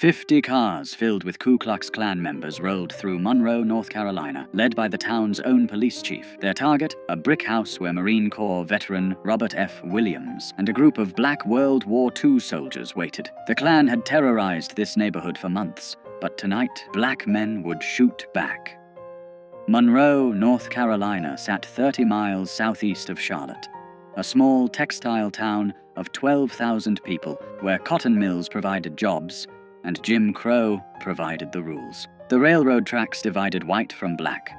50 cars filled with Ku Klux Klan members rolled through Monroe, North Carolina, led by the town's own police chief. Their target, a brick house where Marine Corps veteran Robert F. Williams and a group of black World War II soldiers waited. The Klan had terrorized this neighborhood for months, but tonight, black men would shoot back. Monroe, North Carolina sat 30 miles southeast of Charlotte, a small textile town of 12,000 people where cotton mills provided jobs and Jim Crow provided the rules. The railroad tracks divided white from black,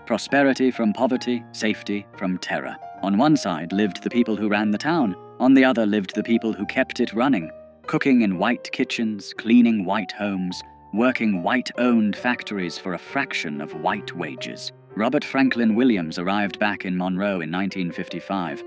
prosperity from poverty, safety from terror. On one side lived the people who ran the town, on the other lived the people who kept it running, cooking in white kitchens, cleaning white homes, working white-owned factories for a fraction of white wages. Robert Franklin Williams arrived back in Monroe in 1955,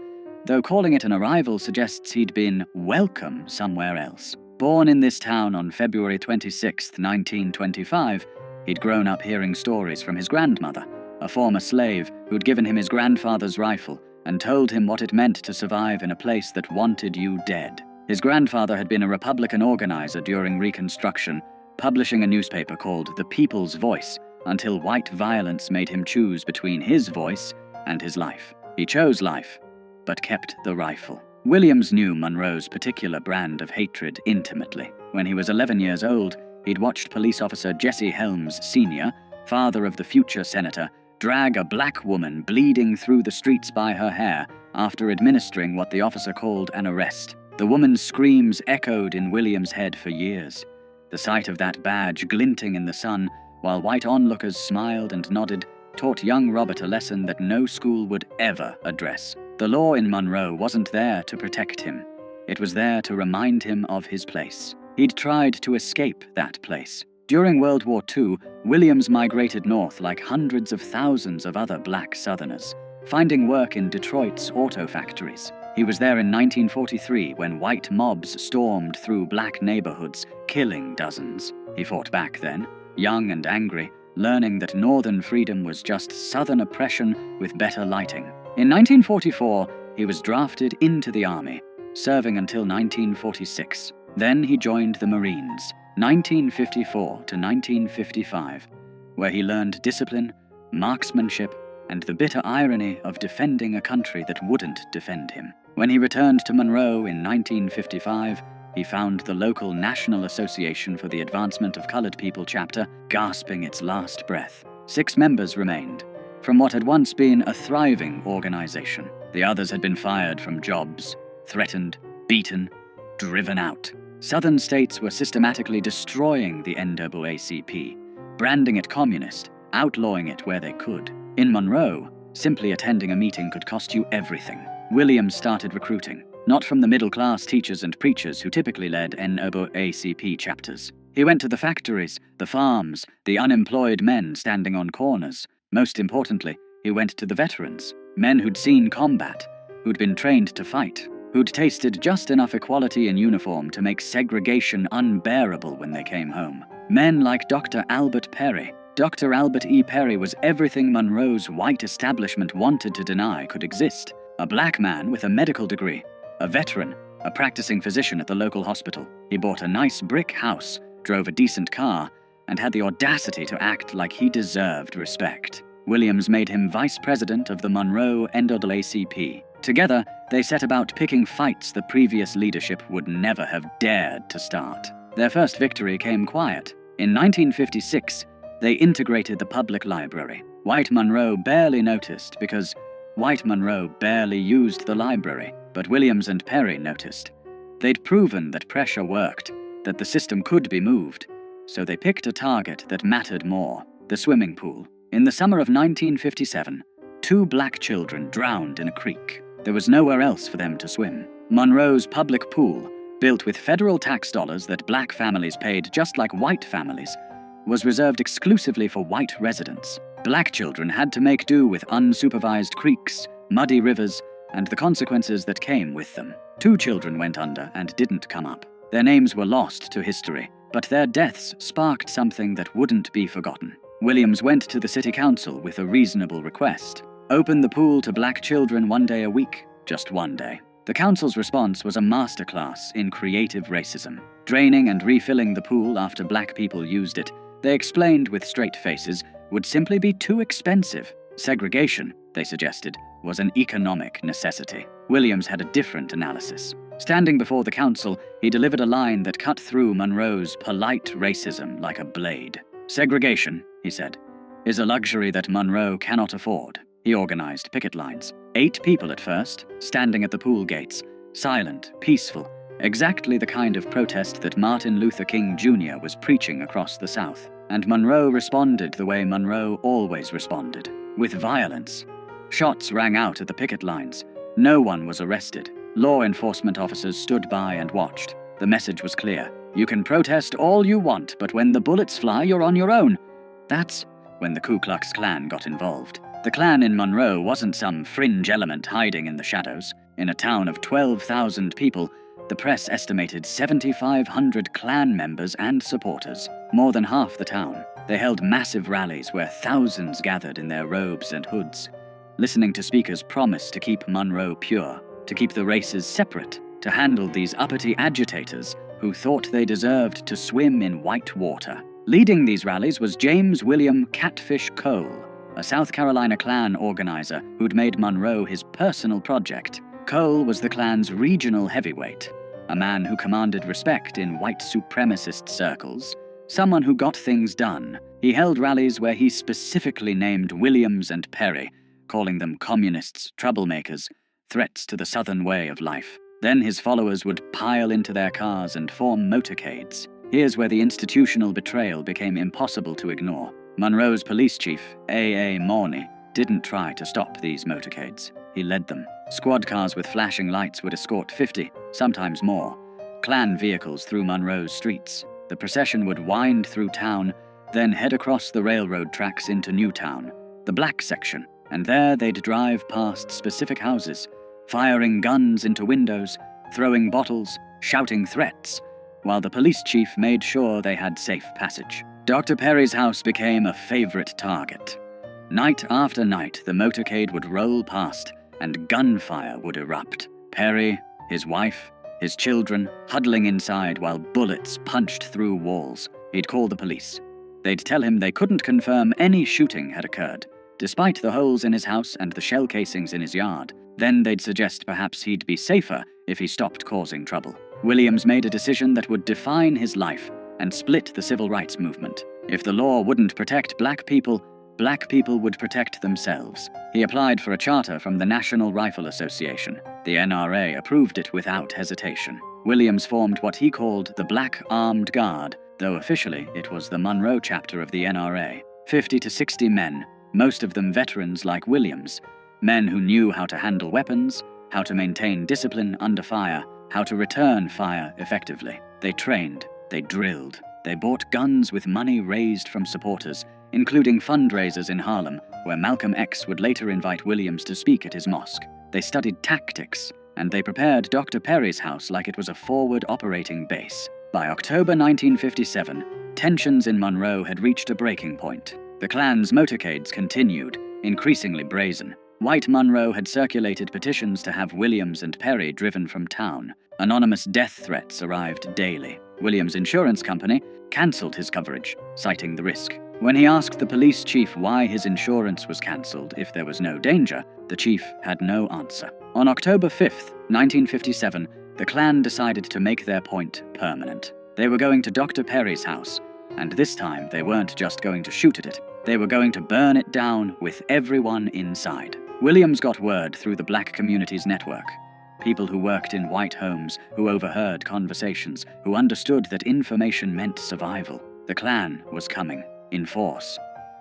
though calling it an arrival suggests he'd been welcome somewhere else. Born in this town on February 26, 1925, he'd grown up hearing stories from his grandmother, a former slave who'd given him his grandfather's rifle and told him what it meant to survive in a place that wanted you dead. His grandfather had been a Republican organizer during Reconstruction, publishing a newspaper called The People's Voice, until white violence made him choose between his voice and his life. He chose life, but kept the rifle. Williams knew Monroe's particular brand of hatred intimately. When he was 11 years old, he'd watched police officer Jesse Helms Sr., father of the future senator, drag a black woman bleeding through the streets by her hair after administering what the officer called an arrest. The woman's screams echoed in Williams' head for years. The sight of that badge glinting in the sun, while white onlookers smiled and nodded, taught young Robert a lesson that no school would ever address. The law in Monroe wasn't there to protect him. It was there to remind him of his place. He'd tried to escape that place. During World War II, Williams migrated north like hundreds of thousands of other black Southerners, finding work in Detroit's auto factories. He was there in 1943 when white mobs stormed through black neighborhoods, killing dozens. He fought back then, young and angry, learning that Northern freedom was just Southern oppression with better lighting. In 1944, he was drafted into the Army, serving until 1946. Then he joined the Marines, 1954 to 1955, where he learned discipline, marksmanship, and the bitter irony of defending a country that wouldn't defend him. When he returned to Monroe in 1955, he found the local National Association for the Advancement of Colored People chapter gasping its last breath. 6 members remained from what had once been a thriving organization. The others had been fired from jobs, threatened, beaten, driven out. Southern states were systematically destroying the NAACP, branding it communist, outlawing it where they could. In Monroe, simply attending a meeting could cost you everything. Williams started recruiting, not from the middle-class teachers and preachers who typically led NAACP chapters. He went to the factories, the farms, the unemployed men standing on corners. Most importantly, he went to the veterans, men who'd seen combat, who'd been trained to fight, who'd tasted just enough equality in uniform to make segregation unbearable when they came home. Men like Dr. Albert Perry. Dr. Albert E. Perry was everything Monroe's white establishment wanted to deny could exist. A black man with a medical degree, a veteran, a practicing physician at the local hospital. He bought a nice brick house, drove a decent car, and had the audacity to act like he deserved respect. Williams made him vice president of the Monroe NAACP. Together, they set about picking fights the previous leadership would never have dared to start. Their first victory came quiet. In 1956, they integrated the public library. White Monroe barely noticed because white Monroe barely used the library, but Williams and Perry noticed. They'd proven that pressure worked, that the system could be moved. So they picked a target that mattered more, the swimming pool. In the summer of 1957, 2 black children drowned in a creek. There was nowhere else for them to swim. Monroe's public pool, built with federal tax dollars that black families paid just like white families, was reserved exclusively for white residents. Black children had to make do with unsupervised creeks, muddy rivers, and the consequences that came with them. 2 children went under and didn't come up. Their names were lost to history, but their deaths sparked something that wouldn't be forgotten. Williams went to the city council with a reasonable request. Open the pool to black children 1 day a week, just 1 day. The council's response was a masterclass in creative racism. Draining and refilling the pool after black people used it, they explained with straight faces, would simply be too expensive. Segregation, they suggested, was an economic necessity. Williams had a different analysis. Standing before the council, he delivered a line that cut through Monroe's polite racism like a blade. Segregation, he said, is a luxury that Monroe cannot afford. He organized picket lines. 8 people at first, standing at the pool gates, silent, peaceful, exactly the kind of protest that Martin Luther King Jr. was preaching across the South. And Monroe responded the way Monroe always responded, with violence. Shots rang out at the picket lines. No one was arrested. Law enforcement officers stood by and watched. The message was clear. You can protest all you want, but when the bullets fly, you're on your own. That's when the Ku Klux Klan got involved. The Klan in Monroe wasn't some fringe element hiding in the shadows. In a town of 12,000 people, the press estimated 7,500 Klan members and supporters, more than half the town. They held massive rallies where thousands gathered in their robes and hoods, listening to speakers promise to keep Monroe pure, to keep the races separate, to handle these uppity agitators who thought they deserved to swim in white water. Leading these rallies was James William Catfish Cole, a South Carolina Klan organizer who'd made Monroe his personal project. Cole was the Klan's regional heavyweight, a man who commanded respect in white supremacist circles, someone who got things done. He held rallies where he specifically named Williams and Perry, calling them communists, troublemakers, threats to the Southern way of life. Then his followers would pile into their cars and form motorcades. Here's where the institutional betrayal became impossible to ignore. Monroe's police chief, A.A. Morney, didn't try to stop these motorcades. He led them. Squad cars with flashing lights would escort 50, sometimes more, Klan vehicles through Monroe's streets. The procession would wind through town, then head across the railroad tracks into Newtown, the black section, and there they'd drive past specific houses, firing guns into windows, throwing bottles, shouting threats, while the police chief made sure they had safe passage. Dr. Perry's house became a favorite target. Night after night, the motorcade would roll past, and gunfire would erupt. Perry, his wife, his children, huddling inside while bullets punched through walls. He'd call the police. They'd tell him they couldn't confirm any shooting had occurred, despite the holes in his house and the shell casings in his yard. Then they'd suggest perhaps he'd be safer if he stopped causing trouble. Williams made a decision that would define his life and split the civil rights movement. If the law wouldn't protect black people would protect themselves. He applied for a charter from the National Rifle Association. The NRA approved it without hesitation. Williams formed what he called the Black Armed Guard, though officially it was the Monroe chapter of the NRA. 50 to 60 men, most of them veterans like Williams, men who knew how to handle weapons, how to maintain discipline under fire, how to return fire effectively. They trained, they drilled, they bought guns with money raised from supporters, including fundraisers in Harlem, where Malcolm X would later invite Williams to speak at his mosque. They studied tactics, and they prepared Dr. Perry's house like it was a forward operating base. By October 1957, tensions in Monroe had reached a breaking point. The Klan's motorcades continued, increasingly brazen. White Monroe had circulated petitions to have Williams and Perry driven from town. Anonymous death threats arrived daily. Williams' insurance company cancelled his coverage, citing the risk. When he asked the police chief why his insurance was cancelled if there was no danger, the chief had no answer. On October 5th, 1957, the Klan decided to make their point permanent. They were going to Dr. Perry's house, and this time they weren't just going to shoot at it. They were going to burn it down with everyone inside. Williams got word through the black community's network. People who worked in white homes, who overheard conversations, who understood that information meant survival. The Klan was coming, in force.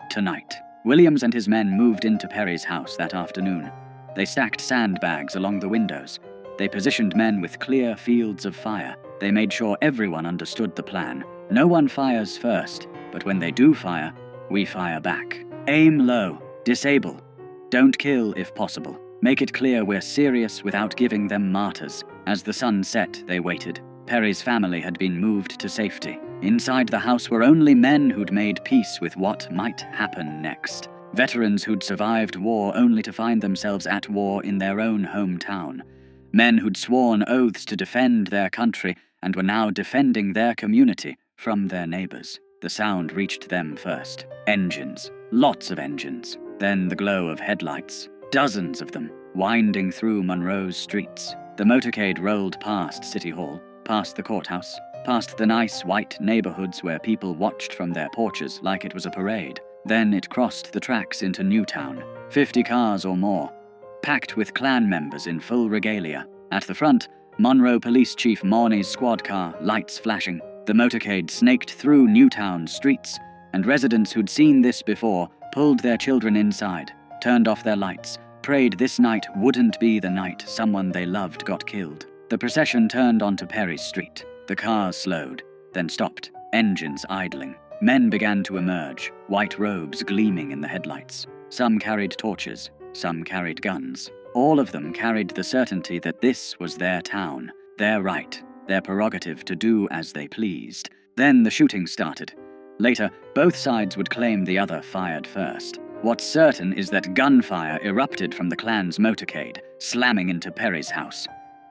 Tonight. Williams and his men moved into Perry's house that afternoon. They stacked sandbags along the windows. They positioned men with clear fields of fire. They made sure everyone understood the plan. No one fires first, but when they do fire, we fire back. Aim low. Disable. Don't kill if possible. Make it clear we're serious without giving them martyrs. As the sun set, they waited. Perry's family had been moved to safety. Inside the house were only men who'd made peace with what might happen next. Veterans who'd survived war only to find themselves at war in their own hometown. Men who'd sworn oaths to defend their country and were now defending their community from their neighbors. The sound reached them first. Engines. Lots of engines. Then the glow of headlights. Dozens of them, winding through Monroe's streets. The motorcade rolled past City Hall, past the courthouse, past the nice white neighborhoods where people watched from their porches like it was a parade. Then it crossed the tracks into Newtown. 50 cars or more, packed with Klan members in full regalia. At the front, Monroe Police Chief Morney's squad car, lights flashing. The motorcade snaked through Newtown streets, and residents who'd seen this before pulled their children inside, turned off their lights, prayed this night wouldn't be the night someone they loved got killed. The procession turned onto Perry Street. The cars slowed, then stopped, engines idling. Men began to emerge, white robes gleaming in the headlights. Some carried torches, some carried guns. All of them carried the certainty that this was their town, their right, their prerogative to do as they pleased. Then the shooting started. Later, both sides would claim the other fired first. What's certain is that gunfire erupted from the Klan's motorcade, slamming into Perry's house.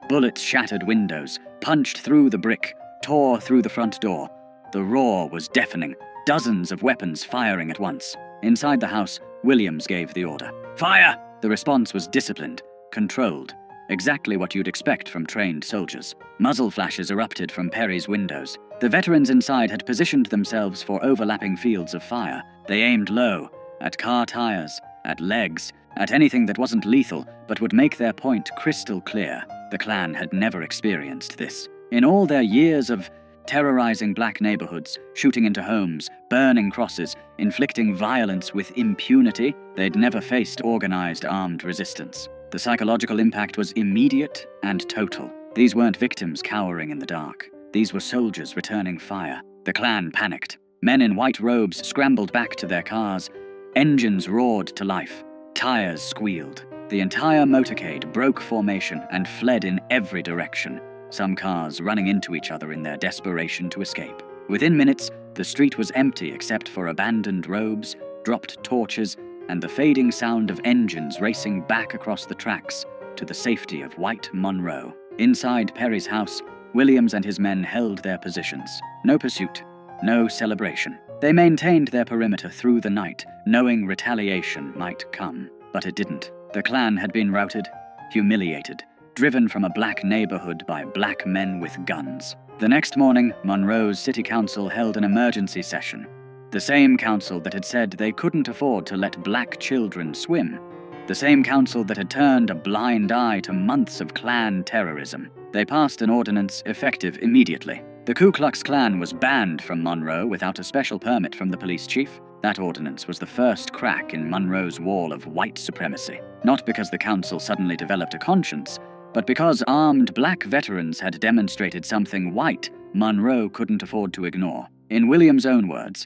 Bullets shattered windows, punched through the brick, tore through the front door. The roar was deafening, dozens of weapons firing at once. Inside the house, Williams gave the order. Fire! The response was disciplined, controlled, exactly what you'd expect from trained soldiers. Muzzle flashes erupted from Perry's windows. The veterans inside had positioned themselves for overlapping fields of fire. They aimed low, at car tires, at legs, at anything that wasn't lethal but would make their point crystal clear. The Klan had never experienced this. In all their years of terrorizing black neighborhoods, shooting into homes, burning crosses, inflicting violence with impunity, they'd never faced organized armed resistance. The psychological impact was immediate and total. These weren't victims cowering in the dark. These were soldiers returning fire. The Klan panicked. Men in white robes scrambled back to their cars. Engines roared to life. Tires squealed. The entire motorcade broke formation and fled in every direction, some cars running into each other in their desperation to escape. Within minutes, the street was empty except for abandoned robes, dropped torches, and the fading sound of engines racing back across the tracks to the safety of white Monroe. Inside Perry's house, Williams and his men held their positions. No pursuit, no celebration. They maintained their perimeter through the night, knowing retaliation might come. But it didn't. The Klan had been routed, humiliated, driven from a black neighborhood by black men with guns. The next morning, Monroe's city council held an emergency session. The same council that had said they couldn't afford to let black children swim. The same council that had turned a blind eye to months of Klan terrorism. They passed an ordinance effective immediately. The Ku Klux Klan was banned from Monroe without a special permit from the police chief. That ordinance was the first crack in Monroe's wall of white supremacy. Not because the council suddenly developed a conscience, but because armed black veterans had demonstrated something white Monroe couldn't afford to ignore. In Williams' own words,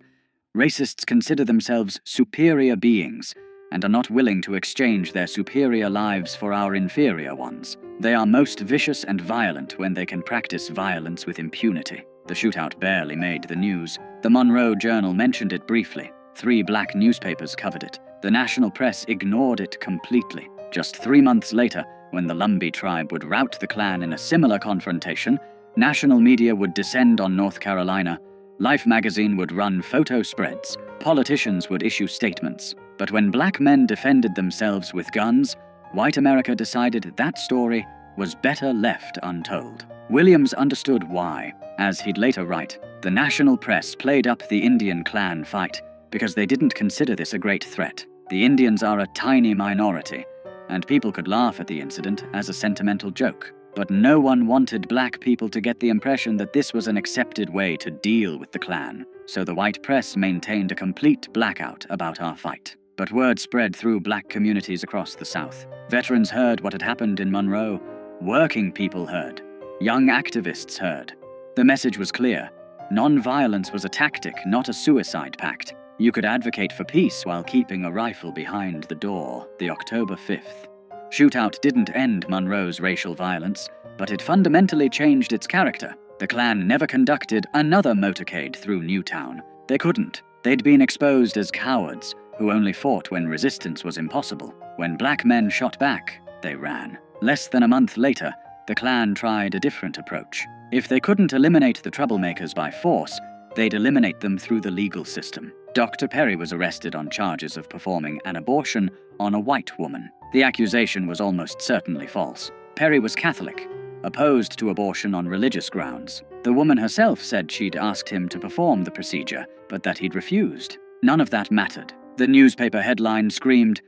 racists consider themselves superior beings and are not willing to exchange their superior lives for our inferior ones. They are most vicious and violent when they can practice violence with impunity. The shootout barely made the news. The Monroe Journal mentioned it briefly. 3 black newspapers covered it. The national press ignored it completely. Just 3 months later, when the Lumbee tribe would rout the Klan in a similar confrontation, national media would descend on North Carolina, Life magazine would run photo spreads, politicians would issue statements. But when black men defended themselves with guns, white America decided that story was better left untold. Williams understood why. As he'd later write, the national press played up the Indian Klan fight because they didn't consider this a great threat. The Indians are a tiny minority, and people could laugh at the incident as a sentimental joke. But no one wanted black people to get the impression that this was an accepted way to deal with the Klan, so the white press maintained a complete blackout about our fight. But word spread through black communities across the South. Veterans heard what had happened in Monroe. Working people heard. Young activists heard. The message was clear. Nonviolence was a tactic, not a suicide pact. You could advocate for peace while keeping a rifle behind the door, the October 5th. Shootout didn't end Monroe's racial violence, but it fundamentally changed its character. The Klan never conducted another motorcade through Newtown. They couldn't. They'd been exposed as cowards, who only fought when resistance was impossible. When black men shot back, they ran. Less than a month later, the Klan tried a different approach. If they couldn't eliminate the troublemakers by force, they'd eliminate them through the legal system. Dr. Perry was arrested on charges of performing an abortion on a white woman. The accusation was almost certainly false. Perry was Catholic, opposed to abortion on religious grounds. The woman herself said she'd asked him to perform the procedure, but that he'd refused. None of that mattered. The newspaper headline screamed,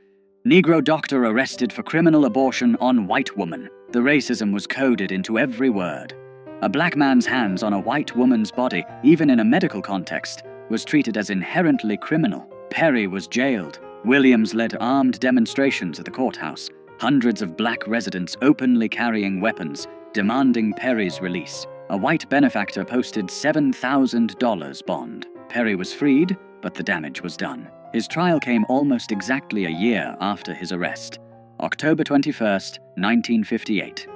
"Negro doctor arrested for criminal abortion on white woman." The racism was coded into every word. A black man's hands on a white woman's body, even in a medical context, was treated as inherently criminal. Perry was jailed. Williams led armed demonstrations at the courthouse, hundreds of black residents openly carrying weapons, demanding Perry's release. A white benefactor posted $7,000 bond. Perry was freed, but the damage was done. His trial came almost exactly a year after his arrest, October 21st, 1958.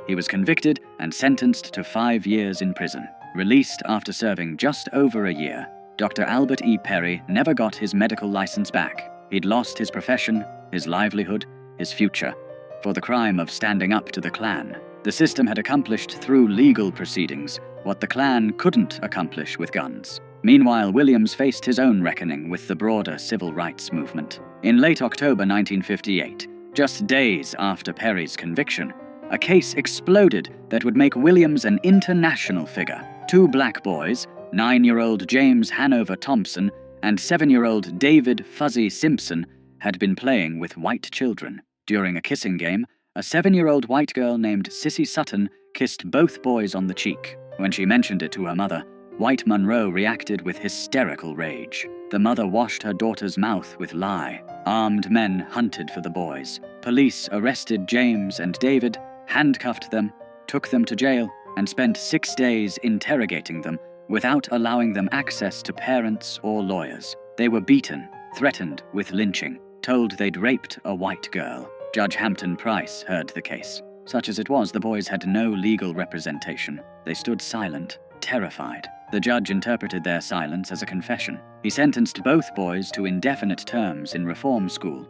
He was convicted and sentenced to 5 years in prison. Released after serving just over a year, Dr. Albert E. Perry never got his medical license back. He'd lost his profession, his livelihood, his future, for the crime of standing up to the Klan. The system had accomplished through legal proceedings what the Klan couldn't accomplish with guns. Meanwhile, Williams faced his own reckoning with the broader civil rights movement. In late October 1958, just days after Perry's conviction, a case exploded that would make Williams an international figure. 2 black boys, 9-year-old James Hanover Thompson and 7-year-old David Fuzzy Simpson, had been playing with white children. During a kissing game, a 7-year-old white girl named Sissy Sutton kissed both boys on the cheek. When she mentioned it to her mother, white Monroe reacted with hysterical rage. The mother washed her daughter's mouth with lye. Armed men hunted for the boys. Police arrested James and David, handcuffed them, took them to jail, and spent 6 days interrogating them without allowing them access to parents or lawyers. They were beaten, threatened with lynching, told they'd raped a white girl. Judge Hampton Price heard the case. Such as it was, the boys had no legal representation. They stood silent, terrified. The judge interpreted their silence as a confession. He sentenced both boys to indefinite terms in reform school,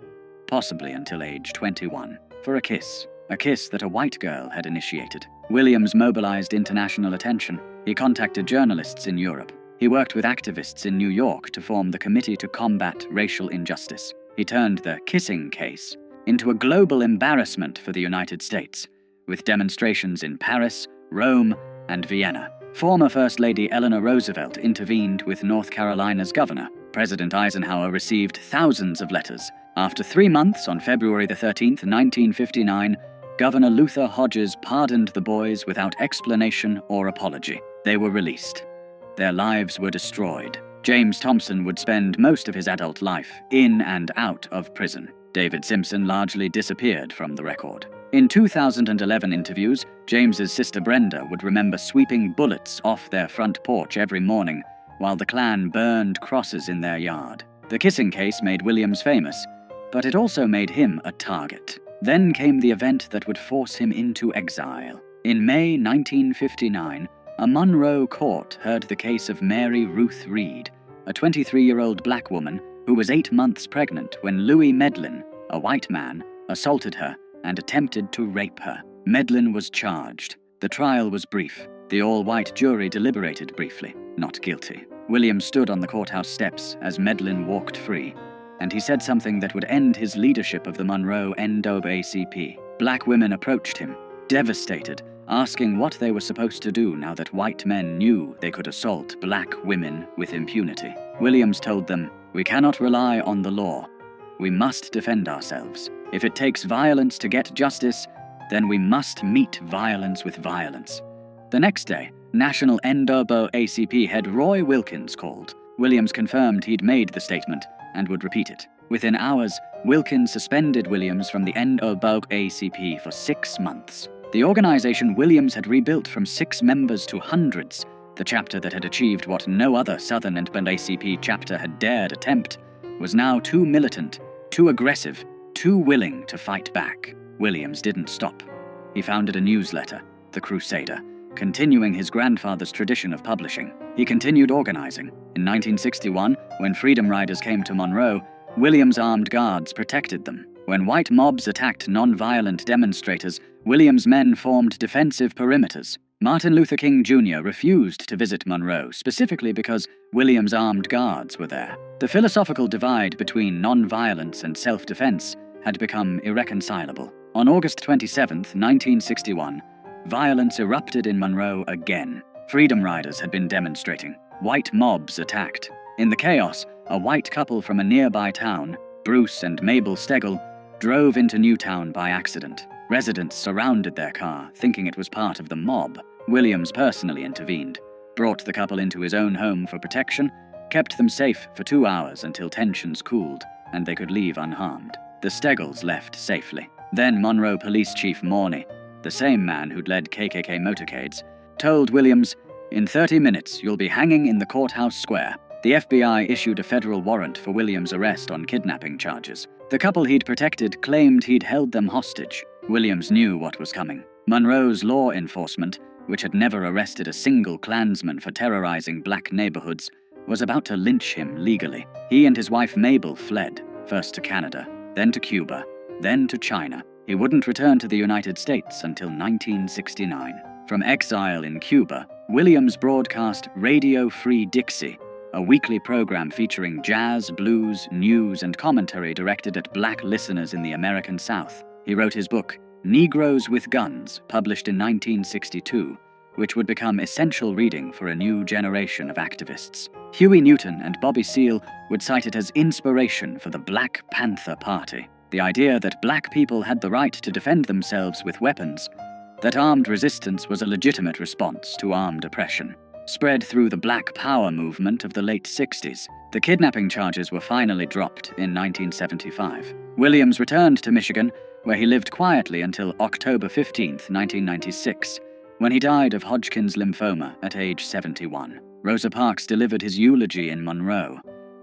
possibly until age 21, for a kiss that a white girl had initiated. Williams mobilized international attention. He contacted journalists in Europe. He worked with activists in New York to form the Committee to Combat Racial Injustice. He turned the kissing case into a global embarrassment for the United States, with demonstrations in Paris, Rome, and Vienna. Former First Lady Eleanor Roosevelt intervened with North Carolina's governor. President Eisenhower received thousands of letters. After 3 months, on February 13, 1959, Governor Luther Hodges pardoned the boys without explanation or apology. They were released. Their lives were destroyed. James Thompson would spend most of his adult life in and out of prison. David Simpson largely disappeared from the record. In 2011 interviews, James's sister Brenda would remember sweeping bullets off their front porch every morning while the Klan burned crosses in their yard. The kissing case made Williams famous, but it also made him a target. Then came the event that would force him into exile. In May 1959, a Monroe court heard the case of Mary Ruth Reed, a 23-year-old black woman who was 8 months pregnant when Louis Medlin, a white man, assaulted her and attempted to rape her. Medlin was charged. The trial was brief. The all-white jury deliberated briefly, not guilty. Williams stood on the courthouse steps as Medlin walked free, and he said something that would end his leadership of the Monroe NAACP. Black women approached him, devastated, asking what they were supposed to do now that white men knew they could assault black women with impunity. Williams told them, "We cannot rely on the law. We must defend ourselves. If it takes violence to get justice, then we must meet violence with violence." The next day, National NAACP head Roy Wilkins called. Williams confirmed he'd made the statement and would repeat it. Within hours, Wilkins suspended Williams from the NAACP for 6 months. The organization Williams had rebuilt from 6 members to hundreds, the chapter that had achieved what no other Southern NAACP chapter had dared attempt, was now too militant, too aggressive, too willing to fight back. Williams didn't stop. He founded a newsletter, The Crusader, continuing his grandfather's tradition of publishing. He continued organizing. In 1961, when Freedom Riders came to Monroe, Williams' armed guards protected them. When white mobs attacked non-violent demonstrators, Williams' men formed defensive perimeters. Martin Luther King Jr. refused to visit Monroe, specifically because Williams' armed guards were there. The philosophical divide between non-violence and self-defense had become irreconcilable. On August 27, 1961, violence erupted in Monroe again. Freedom riders had been demonstrating. White mobs attacked. In the chaos, a white couple from a nearby town, Bruce and Mabel Stegall, drove into Newtown by accident. Residents surrounded their car, thinking it was part of the mob. Williams personally intervened, brought the couple into his own home for protection, kept them safe for 2 hours until tensions cooled, and they could leave unharmed. The Steggalls left safely. Then Monroe Police Chief Morney, the same man who'd led KKK motorcades, told Williams, "In 30 minutes, you'll be hanging in the courthouse square." The FBI issued a federal warrant for Williams' arrest on kidnapping charges. The couple he'd protected claimed he'd held them hostage. Williams knew what was coming. Monroe's law enforcement, which had never arrested a single Klansman for terrorizing black neighborhoods, was about to lynch him legally. He and his wife Mabel fled, first to Canada, then to Cuba, then to China. He wouldn't return to the United States until 1969. From exile in Cuba, Williams broadcast Radio Free Dixie, a weekly program featuring jazz, blues, news, and commentary directed at black listeners in the American South. He wrote his book, Negroes with Guns, published in 1962, which would become essential reading for a new generation of activists. Huey Newton and Bobby Seale would cite it as inspiration for the Black Panther Party, the idea that black people had the right to defend themselves with weapons, that armed resistance was a legitimate response to armed oppression. Spread through the Black Power movement of the late 60s, the kidnapping charges were finally dropped in 1975. Williams returned to Michigan, where he lived quietly until October 15, 1996, when he died of Hodgkin's lymphoma at age 71. Rosa Parks delivered his eulogy in Monroe,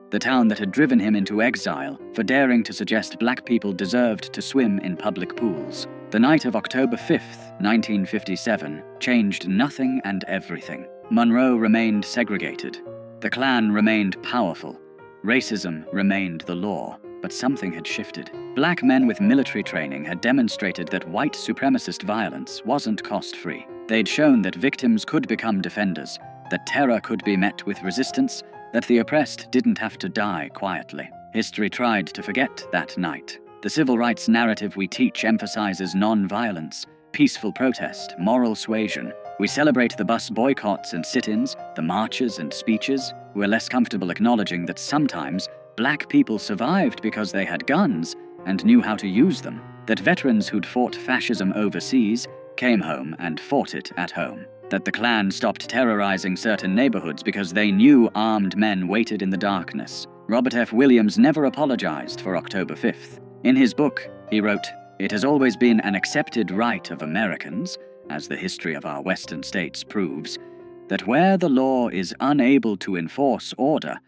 the town that had driven him into exile for daring to suggest black people deserved to swim in public pools. The night of October 5, 1957, changed nothing and everything. Monroe remained segregated. The Klan remained powerful. Racism remained the law. But something had shifted. Black men with military training had demonstrated that white supremacist violence wasn't cost-free. They'd shown that victims could become defenders, that terror could be met with resistance, that the oppressed didn't have to die quietly. History tried to forget that night. The civil rights narrative we teach emphasizes non-violence, peaceful protest, moral suasion. We celebrate the bus boycotts and sit-ins, the marches and speeches. We're less comfortable acknowledging that sometimes black people survived because they had guns and knew how to use them, that veterans who'd fought fascism overseas came home and fought it at home, that the Klan stopped terrorizing certain neighborhoods because they knew armed men waited in the darkness. Robert F. Williams never apologized for October 5th. In his book, he wrote, "It has always been an accepted right of Americans, as the history of our western states proves, that where the law is unable to enforce order,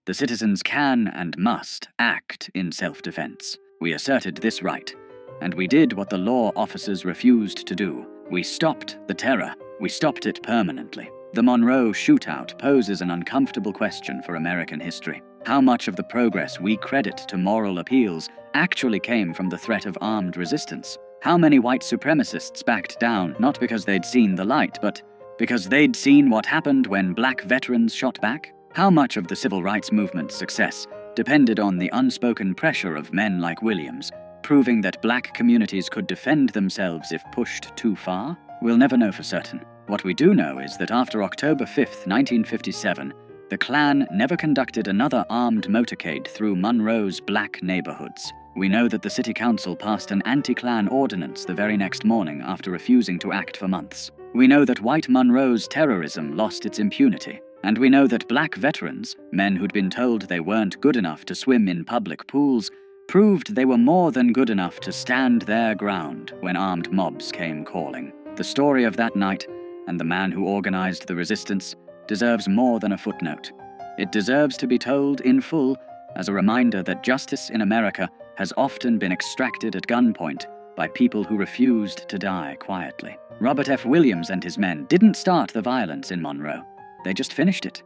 the citizens can and must act in self-defense. We asserted this right, and we did what the law officers refused to do. We stopped the terror. We stopped it permanently." The Monroe shootout poses an uncomfortable question for American history. How much of the progress we credit to moral appeals actually came from the threat of armed resistance? How many white supremacists backed down not because they'd seen the light, but because they'd seen what happened when black veterans shot back? How much of the civil rights movement's success depended on the unspoken pressure of men like Williams, proving that black communities could defend themselves if pushed too far? We'll never know for certain. What we do know is that after October 5, 1957, the Klan never conducted another armed motorcade through Monroe's black neighborhoods. We know that the city council passed an anti-Klan ordinance the very next morning after refusing to act for months. We know that white Monroe's terrorism lost its impunity. And we know that black veterans, men who'd been told they weren't good enough to swim in public pools, proved they were more than good enough to stand their ground when armed mobs came calling. The story of that night, and the man who organized the resistance, deserves more than a footnote. It deserves to be told in full as a reminder that justice in America has often been extracted at gunpoint by people who refused to die quietly. Robert F. Williams and his men didn't start the violence in Monroe. They just finished it.